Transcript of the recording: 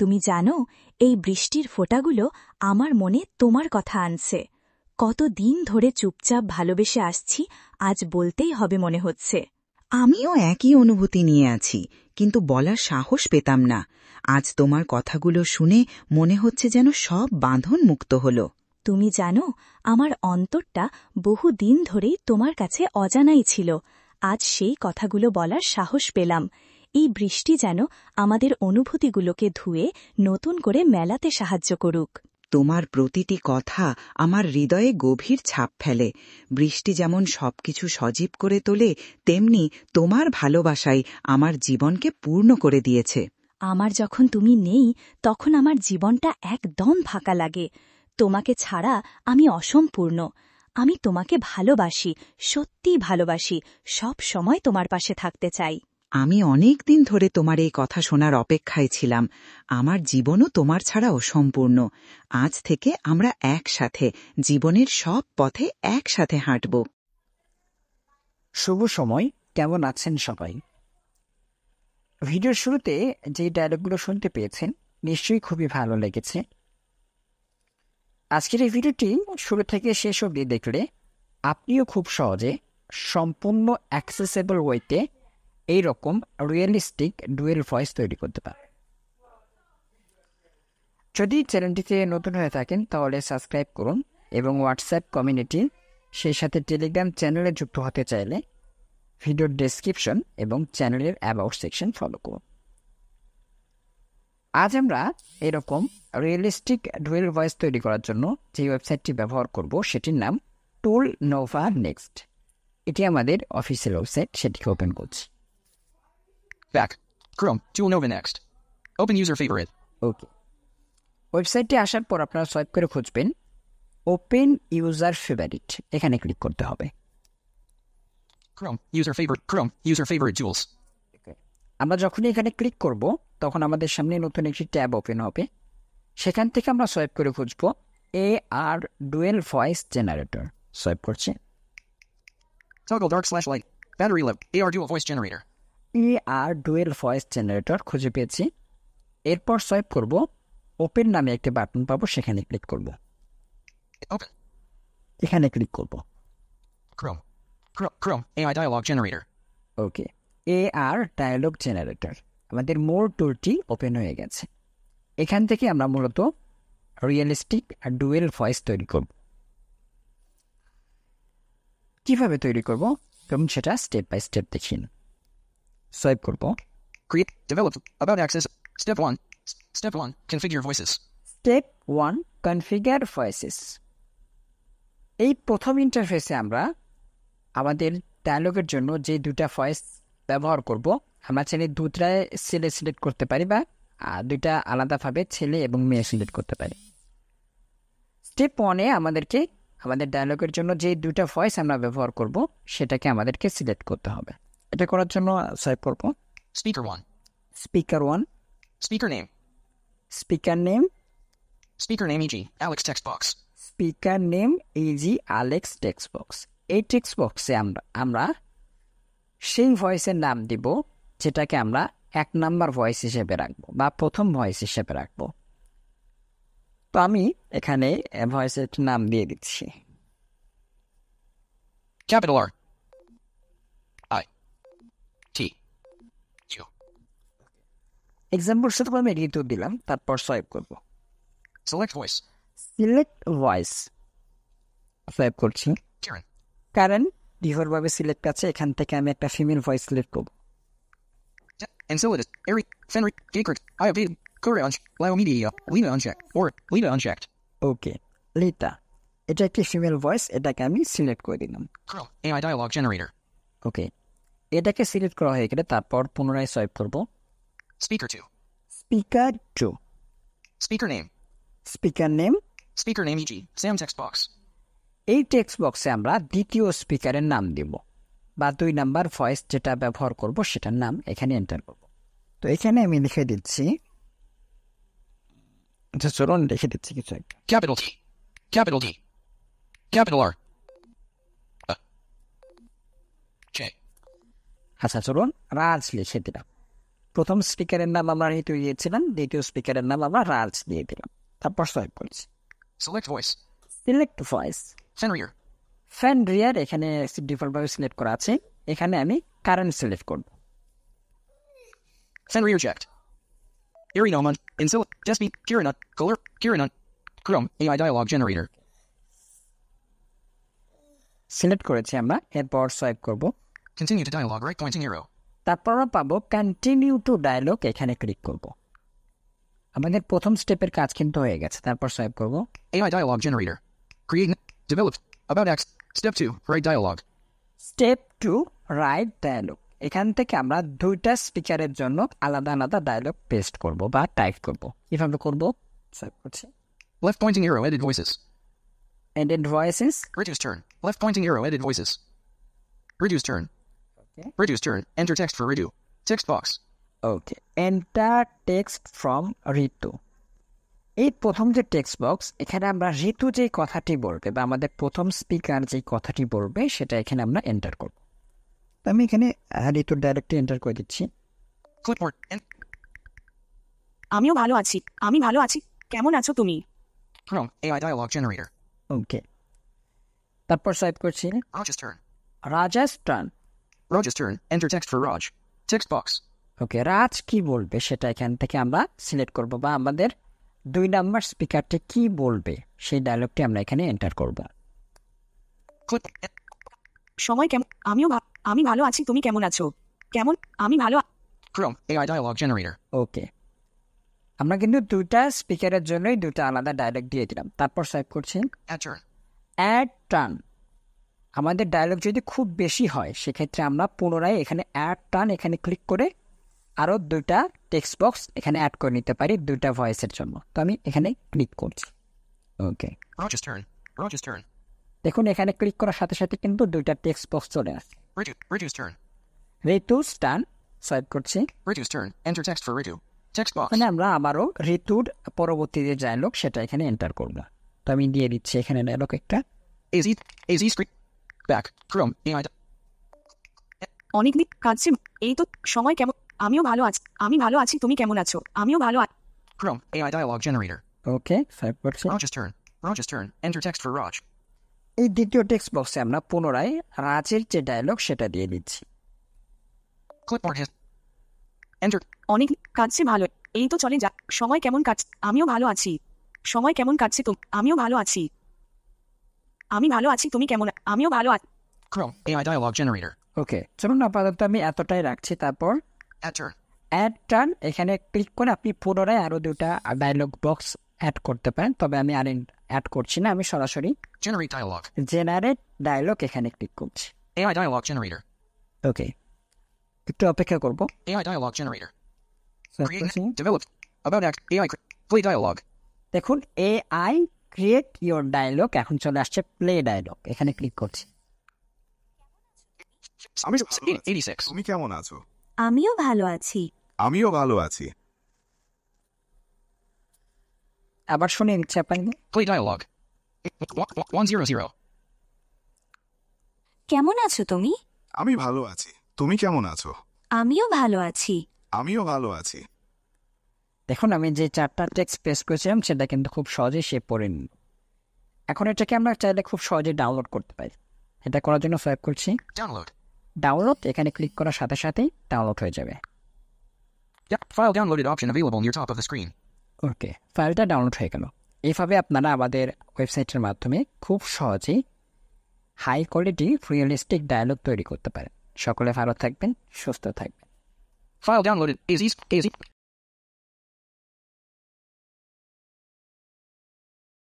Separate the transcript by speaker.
Speaker 1: তুমি জানো, এই বৃষ্টির ফোঁটাগুলো আমার মনে তোমার কথা আনছে। কতদিন ধরে চুপচাপ ভালোবেসে আসছি, আজ বলতেই হবে মনে হচ্ছে।
Speaker 2: আমিও একই অনুভূতি নিয়ে আছি, কিন্তু বলার সাহস পেতাম না। আজ তোমার কথাগুলো শুনে মনে হচ্ছে যেন সব বাঁধন মুক্ত হল।
Speaker 1: তুমি জানো, আমার অন্তরটা বহুদিন ধরেই তোমার কাছে অজানাই ছিল। আজ সেই কথাগুলো বলার সাহস পেলাম। এই বৃষ্টি যেন আমাদের অনুভূতিগুলোকে ধুয়ে নতুন করে মেলাতে সাহায্য করুক।
Speaker 2: তোমার প্রতিটি কথা আমার হৃদয়ে গভীর ছাপ ফেলে। বৃষ্টি যেমন সবকিছু সজীব করে তোলে, তেমনি তোমার ভালোবাসাই আমার জীবনকে পূর্ণ করে দিয়েছে।
Speaker 1: আমার যখন তুমি নেই, তখন আমার জীবনটা একদম ফাঁকা লাগে। তোমাকে ছাড়া আমি অসম্পূর্ণ। আমি তোমাকে ভালোবাসি, সত্যিই ভালোবাসি, সব সময় তোমার পাশে থাকতে চাই।
Speaker 2: আমি অনেক দিন ধরে তোমার এই কথা শোনার অপেক্ষায় ছিলাম। আমার জীবনও তোমার ছাড়া অসম্পূর্ণ। আজ থেকে আমরা একসাথে জীবনের সব পথে একসাথে হাঁটব।
Speaker 3: শুভ সময়। কেমন আছেন সবাই? ভিডিওর শুরুতে যে ডায়লগগুলো শুনতে পেয়েছেন, নিশ্চয়ই খুবই ভালো লেগেছে। আজকের এই ভিডিওটি শুরু থেকে শেষ অবধি দেখলে আপনিও খুব সহজে সম্পূর্ণ অ্যাক্সেসেবল ওয়েতে এইরকম রিয়েলিস্টিক ডুয়েল ভয়েস তৈরি করতে পারেন। যদি চ্যানেলটিতে নতুন হয়ে থাকেন তাহলে সাবস্ক্রাইব করুন এবং হোয়াটসঅ্যাপ কমিউনিটি, সেই সাথে টেলিগ্রাম চ্যানেলে যুক্ত হতে চাইলে ভিডিওর ডেসক্রিপশন এবং চ্যানেলের অ্যাবাউট সেকশন ফলো করুন। আজ আমরা এরকম রিয়েলিস্টিক ডুয়েল ভয়েস তৈরি করার জন্য যে ওয়েবসাইটটি ব্যবহার করব সেটির নাম টুল নোভা নেক্সট। এটি আমাদের অফিসিয়াল ওয়েবসাইট, সেটিকে ওপেন করছি।
Speaker 4: Back. Chrome. Tool Nova Next. Open user favorite.
Speaker 3: ওকে, ওয়েবসাইটে আসার পর আপনারা সোয়াইপ করে খুঁজবেন ওপেন ইউজার ফেভারিট, এখানে ক্লিক করতে হবে।
Speaker 4: Chrome. User favorite. Chrome. User favorite tools.
Speaker 3: আমরা যখনই এখানে ক্লিক করব তখন আমাদের সামনে নতুন একটি ট্যাব ওপেন হবে। সেখান থেকে আমরা সোয়াইপ করে খুঁজব AR dual voice generator. Swipe করছি।
Speaker 4: Toggle dark / light. Battery low. AR dual voice generator.
Speaker 3: AR dual voice generator খুঁজে পেয়েছি। এরপর সোয়াইপ করব, ওপেন নামে একটি বাটন পাবো, সেখানে ক্লিক করব।
Speaker 4: Open.
Speaker 3: এখানে ক্লিক করব।
Speaker 4: Chrome. Chrome. AI dialog generator.
Speaker 3: ওকে, AR ডায়ালগ জেনারেটর, আমাদের মোর টুলটি ওপেন হয়ে গেছে। এখান থেকে আমরা মূলত রিয়েলিস্টিক আর ডুয়েল ভয়েস তৈরি করব। কিভাবে তৈরি করব এবং সেটা স্টেপ বাই স্টেপ দেখিন। সোয়াইপ করব।
Speaker 4: Create. Develop. About access. Step 1. Step 1. Configure voices.
Speaker 3: Step 1 configure voices. এই প্রথম ইন্টারফেসে আমরা আমাদের ডায়ালগের জন্য যে দুটা ভয়েস ব্যবহার করব, আমরা চাইলে দুটায় ছেলে সিলেক্ট করতে পারি বা দুইটা আলাদাভাবে ছেলে এবং মেয়ে সিলেক্ট করতে পারি। স্টেপ 1-এ আমাদেরকে আমাদের ডায়ালগের জন্য যে দুটা ভয়েস আমরা ব্যবহার করব সেটাকে আমাদেরকে সিলেক্ট করতে হবে। এটা করার জন্য সোয়াইপ করব।
Speaker 4: Speaker 1.
Speaker 3: Speaker 1,
Speaker 4: Speaker name.
Speaker 3: Speaker name,
Speaker 4: Speaker name e.g. Alex text box.
Speaker 3: Speaker name easy Alex text box. এই টেক্সট বক্সে আমরা সেই ভয়েসের নাম দিব যেটাকে আমরা 1 নাম্বার ভয়েস হিসেবে রাখবো বা প্রথম ভয়েস হিসেবে রাখবো। তো আমি এখানে ভয়েসের নাম দিয়ে দিচ্ছি
Speaker 4: Capital R. I. T. U.
Speaker 3: Example শুধু আমি ঋতু দিলাম, তারপর সোয়াইপ করব।
Speaker 4: Select voice.
Speaker 3: Select voice, swipe করছি।
Speaker 4: Karen.
Speaker 3: কারণ ডিফল্টভাবে সিলেক্ট আছে, এখান থেকে আমি একটা ফিমেল ভয়েস সিলেক্ট করব।
Speaker 4: Enceladus. Eric. Fenric. Gakert. Iopid. Courage. Laomedia. Lena unchecked. Or Lena unchecked.
Speaker 3: ওকে, লিটা, এটা একটি ফিমেল ভয়েস, এটাকে আমি সিলেক্ট করে দিলাম।
Speaker 4: Chrome. AI dialog generator.
Speaker 3: ওকে, এটাকে সিলেক্ট করা হয়ে গেলে তারপর পুনরায় সোয়াইপ করব।
Speaker 4: Speaker 2.
Speaker 3: Speaker 2,
Speaker 4: Speaker name.
Speaker 3: Speaker name,
Speaker 4: Speaker name e.g. Sam text box.
Speaker 3: এই টেক্সট বক্সে আমরা দ্বিতীয় স্পিকারের নাম দিব বা 2 নাম্বার ভয়েস যেটা ব্যবহার করব সেটার নাম এখানে এন্টার করব। তো এখানে আমি লিখে দিচ্ছি, চলুন লিখে দিচ্ছি কিছু একটা।
Speaker 4: Capital T. Capital D. Capital R. J.
Speaker 3: আচ্ছা, চলুন রাজ লিখে দিলাম। প্রথম স্পিকারের নাম আমরা ঋতু দিয়েছিলাম, দ্বিতীয় স্পিকারের নাম আমরা রাজ দিয়ে দিলাম। তারপর সোয়াইপ করছি।
Speaker 4: Select voice.
Speaker 3: Select voice.
Speaker 4: Fenrir.
Speaker 3: ফ্যান্ড্রিয়ার এখানে ডিফল্টভাবে সিলেক্ট করা আছে, এখানে আমি কারেন্ট সিলেক্ট করব।
Speaker 4: Fenrir checked. Irinoman. Insil. Despi. Kiranut. Color. Kiranut. Chrome. AI dialog generator.
Speaker 3: Select করেছি আমরা, এরপর সোয়াইপ করব।
Speaker 4: Continue to dialog right pointing arrow.
Speaker 3: তারপর আমরা পাবো কন্টিনিউ টু ডায়লগ, এখানে ক্লিক করব। আমাদের প্রথম স্টেপের কাজ কিন্তু হয়ে গেছে। তারপর সোয়াইপ করব।
Speaker 4: AI dialog generator. Create. Developed. About X. Step 2. Write dialog.
Speaker 3: Step 2 write dialogue. এখান থেকে আমরা দুইটা স্পিকারের জন্য আলাদা আলাদা ডায়লগ পেস্ট করব বা টাইপ করব। কিভাবে করব? সোয়াইপ করছি।
Speaker 4: Left pointing arrow. Edit voices.
Speaker 3: Edit voices.
Speaker 4: Reduce turn. Left pointing arrow. Edit voices. Reduce turn.
Speaker 3: Okay.
Speaker 4: Reduce turn. Enter text for redo. Text box.
Speaker 3: Okay, enter text from Ritu. এই প্রথম যে text box, এখানে আমরা ঋতু যে কথাটি বলবে বা আমাদের প্রথম স্পিকার যে কথাটি বলবে সেটা এখানে আমরা এন্টার করব। তো আমি এখানে ঋতুর ডাইরেক্টলি এন্টার করে দিচ্ছি।
Speaker 4: Clipboard.
Speaker 5: আমিও ভালো আছি। আমি ভালো আছি। কেমন আছো তুমি?
Speaker 4: Chrome. AI dialog generator.
Speaker 3: ওকে, তারপর সোয়াইপ করছি।
Speaker 4: Raj's turn.
Speaker 3: Rajasthan.
Speaker 4: Raj's turn. Enter text for Raj. Text box.
Speaker 3: ওকে, রাজ কি বলবে সেটা এখান থেকে আমরা সিলেক্ট করব বা আমাদের 2 নাম্বার স্পিকারটি কি বলবে সেই ডায়লগটি আমরা এখানে এন্টার করব।
Speaker 4: Clip.
Speaker 5: সময় কেমন? আমি ভালো আছি। তুমি কেমন আছো? কেমন? আমি ভালো
Speaker 4: Chrome. AI dialog generator.
Speaker 3: ওকে, আমরা কিন্তু দুইটা স্পিকারের জন্যই দুটো আলাদা ডায়লগ দিয়ে দিলাম। তারপর সোয়াইপ করছি।
Speaker 4: Add turn.
Speaker 3: Add turn. আমাদের ডায়লগ যদি খুব বেশি হয় সেক্ষেত্রে আমরা পুনরায় এখানে অ্যাড টার্ন এখানে ক্লিক করে আরও দুইটা টেক্সট বক্স এখানে অ্যাড করে নিতে পারি দুইটা ভয়েসের জন্য। তো আমি এখানে ক্লিক করছি। ওকে,
Speaker 4: Raj's turn. Raj's turn.
Speaker 3: দেখুন এখানে ক্লিক করার সাথে সাথে কিন্তু দুইটা টেক্সট বক্স চলে আসে।
Speaker 4: Reduce turn.
Speaker 3: ঋতু টার্ন, সোয়াইপ করছি।
Speaker 4: Reduce turn. Enter text for redo. Text box.
Speaker 3: মানে আমরা আবারও ঋতুর পরবর্তী যে ডায়লগ সেটা এখানে এন্টার করব। তো আমি দিয়ে দিচ্ছি এখানে ডায়লগ একটা।
Speaker 4: AZ screen. Back. Chrome. AI.
Speaker 5: অনেকদিন কাটছে। এই তো সময় কেমন? আমিও ভালো আছি। আমি ভালো আছি। তুমি কেমন আছো? আমিও ভালো আছি।
Speaker 4: Chrome. AI dialog generator.
Speaker 3: ওকে, সোয়াইপ করছি।
Speaker 4: Raj's turn. Raj's turn. Enter text for Raj.
Speaker 3: এই দ্বিতীয় টেক্সট বক্সে আমরা পুনরায় রাজের যে ডায়লগ সেটা দিয়ে দিচ্ছি।
Speaker 4: Clipboard hit. Enter.
Speaker 5: অনেক কাটছে ভালো। এই তো চলে যা। সময় কেমন কাটছে? আমিও ভালো আছি। সময় কেমন কাটছে তো? আমিও ভালো আছি। আমি ভালো আছি। তুমি কেমন? আমিও ভালো আছি।
Speaker 4: Chrome. AI dialog generator.
Speaker 3: ওকে, চলুন আপাতত আমি এতটাই রাখছি। তারপর
Speaker 4: Add turn.
Speaker 3: অ্যাড টার্ন এখানে ক্লিক করে আপনি পুনরায় আরও দুটা ডায়লগ বক্স অ্যাড করতে পারেন, তবে আমি আর অ্যাড করছি না, আমি সরাসরি
Speaker 4: Generate dialog.
Speaker 3: জেনারেট ডায়লগ এখানে ক্লিক করছি।
Speaker 4: AI dialog generator.
Speaker 3: ওকে, একটু অপেক্ষা করব।
Speaker 4: AI dialog generator.
Speaker 3: So,
Speaker 4: Create. Developed. About X. AI. Play dialog.
Speaker 3: দেখুন AI ক্রিয়েট ইওর ডায়লগ এখন চলে আসছে প্লে ডায়লগ, এখানে ক্লিক করছি।
Speaker 6: আমি ভালো আছি।
Speaker 4: 86.
Speaker 6: তুমি কেমন আছো?
Speaker 1: আমিও ভালো আছি।
Speaker 6: আমিও ভালো আছি।
Speaker 3: আবার শুনে নিচ্ছি আপনাকে।
Speaker 4: Play dialog. 100.
Speaker 1: কেমন আছো তুমি?
Speaker 6: আমি ভালো আছি। তুমি কেমন আছো?
Speaker 1: আমিও ভালো আছি।
Speaker 6: আমিও ভালো আছি।
Speaker 3: দেখুন আমি যে 4টা টেক্সট পেস্ট করেছিলাম সেটা কিন্তু খুব সহজেই সে পড়ে নিল। এখন এটাকে আমরা চাইলে খুব সহজেই ডাউনলোড করতে পারি। এটা করার জন্য সোয়াইপ করছি।
Speaker 4: Download.
Speaker 3: ডাউনলোড এখানে ক্লিক করার সাথে সাথেই ডাউনলোড হয়ে যাবে।
Speaker 4: File downloaded option available near top of the screen.
Speaker 3: ওকে, ফাইলটা ডাউনলোড হয়ে গেল। এইভাবে আপনারা আমাদের ওয়েবসাইটের মাধ্যমে খুব সহজেই হাই কোয়ালিটি রিয়েলিস্টিক ডায়লগ তৈরি করতে পারেন। সকলে ভালো থাকবেন, সুস্থ থাকবেন।
Speaker 4: File downloaded. AZ.